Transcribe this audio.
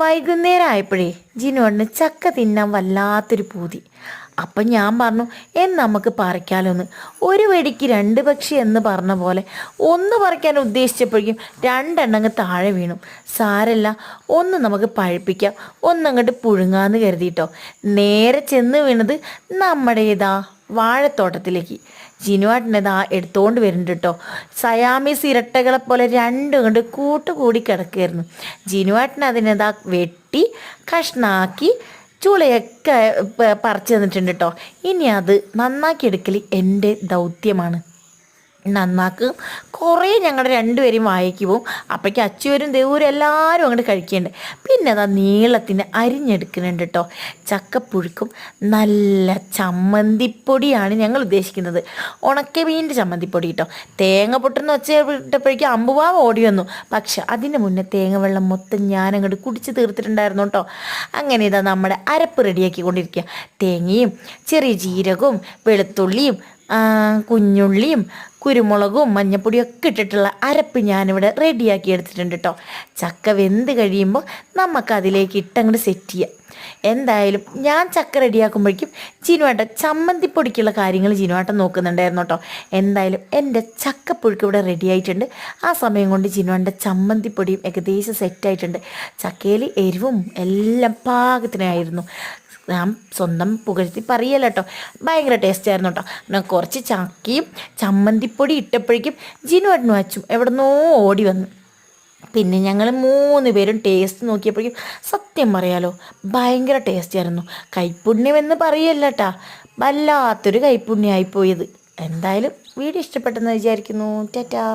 വൈകുന്നേരം ആയപ്പോഴേ ജിനുവേട്ടന് ചക്ക തിന്നാൻ വല്ലാത്തൊരു പൂതി. അപ്പം ഞാൻ പറഞ്ഞു, നമുക്ക് പറിക്കാലോന്ന്. ഒരു വെടിക്ക് രണ്ട് പക്ഷി എന്ന് പറഞ്ഞ പോലെ ഒന്ന് പറിക്കാൻ ഉദ്ദേശിച്ചപ്പോഴേക്കും രണ്ടെണ്ണങ്ങ് താഴെ വീണു. സാരല്ല, ഒന്ന് നമുക്ക് പഴുപ്പിക്കാം, ഒന്നങ്ങോട്ട് പുഴുങ്ങാന്ന് കരുതിയിട്ടോ. നേരെ ചെന്ന് വീണത് നമ്മുടെ വാഴത്തോട്ടത്തിലേക്ക്. ജിനുവാട്ടിനതാ എടുത്തോണ്ട് വരുന്നുണ്ട് കേട്ടോ. സയാമീസ് ഇരട്ടകളെ പോലെ രണ്ടും കൊണ്ട് കൂട്ടുകൂടി കിടക്കുകയായിരുന്നു. ജിനുവാട്ടിന് അതിനതാ വെട്ടി കഷ്ണാക്കി ചുളയൊക്കെ പറിച്ചു തന്നിട്ടുണ്ട് കേട്ടോ. ഇനി അത് നന്നാക്കി എടുക്കൽ എൻ്റെ ദൗത്യമാണ്. നന്നാക്കും കുറേ ഞങ്ങളുടെ രണ്ടുപേരും വായിക്ക് പോവും. അപ്പോഴേക്ക് അച്ചുവരും ദേവൂരും എല്ലാവരും അങ്ങോട്ട് കഴിക്കുന്നുണ്ട്. പിന്നെ അതാ നീളത്തിന് അരിഞ്ഞെടുക്കുന്നുണ്ട് കേട്ടോ. ചക്കപ്പുഴുക്കും നല്ല ചമ്മന്തിപ്പൊടിയാണ് ഞങ്ങൾ ഉദ്ദേശിക്കുന്നത്. ഉണക്കമീൻ്റെ ചമ്മന്തിപ്പൊടി കേട്ടോ. തേങ്ങ പൊട്ടുന്ന ഒച്ച ഇട്ടപ്പോഴേക്കും അമ്പുവാവ് ഓടി വന്നു. പക്ഷെ അതിന് മുന്നേ തേങ്ങ വെള്ളം മൊത്തം ഞാനങ്ങോട്ട് കുടിച്ച് തീർത്തിട്ടുണ്ടായിരുന്നു കേട്ടോ. അങ്ങനെ ഇതാ നമ്മുടെ അരപ്പ് റെഡിയാക്കിക്കൊണ്ടിരിക്കുക. തേങ്ങയും ചെറിയ ജീരകവും വെളുത്തുള്ളിയും കുഞ്ഞുള്ളിയും കുരുമുളകും മഞ്ഞപ്പൊടിയൊക്കെ ഇട്ടിട്ടുള്ള അരപ്പ് ഞാനിവിടെ റെഡിയാക്കി എടുത്തിട്ടുണ്ട് കേട്ടോ. ചക്ക വെന്ത് കഴിയുമ്പോൾ നമുക്കതിലേക്ക് ഇട്ടങ്ങോട്ട് സെറ്റ് ചെയ്യാം. എന്തായാലും ഞാൻ ചക്ക റെഡിയാക്കുമ്പോഴേക്കും ജിനുവേട്ടൻ ചമ്മന്തിപ്പൊടിക്കുള്ള കാര്യങ്ങൾ ജിനുവേട്ടൻ നോക്കുന്നുണ്ടായിരുന്നു കേട്ടോ. എന്തായാലും എൻ്റെ ചക്കപ്പുഴുക്ക് ഇവിടെ റെഡി ആയിട്ടുണ്ട്. ആ സമയം കൊണ്ട് ജിനുവേട്ടൻ്റെ ചമ്മന്തിപ്പൊടിയും ഏകദേശം സെറ്റായിട്ടുണ്ട്. ചക്കയിൽ എരിവും എല്ലാം പാകത്തിനായിരുന്നു. ഞാൻ സ്വന്തം പുകഴ്ത്തി പറയല്ല കേട്ടോ, ഭയങ്കര ടേസ്റ്റ് ആയിരുന്നു കേട്ടോ. ഞാൻ കുറച്ച് ചക്കയും ചമ്മന്തിപ്പൊടി ഇട്ടപ്പോഴേക്കും ജിനുവേട്ടനും അച്ചും എവിടുന്നോ ഓടി വന്നു. പിന്നെ ഞങ്ങൾ 3 പേരും ടേസ്റ്റ് നോക്കിയപ്പോഴേക്കും സത്യം പറയാലോ ഭയങ്കര ടേസ്റ്റ് ആയിരുന്നു. കൈപ്പുണ്യമെന്ന് പറയല്ല കേട്ടാ, വല്ലാത്തൊരു കൈപ്പുണ്യമായിപ്പോയത്. എന്തായാലും വീഡിയോ ഇഷ്ടപ്പെട്ടെന്ന് വിചാരിക്കുന്നു. ടാറ്റാ.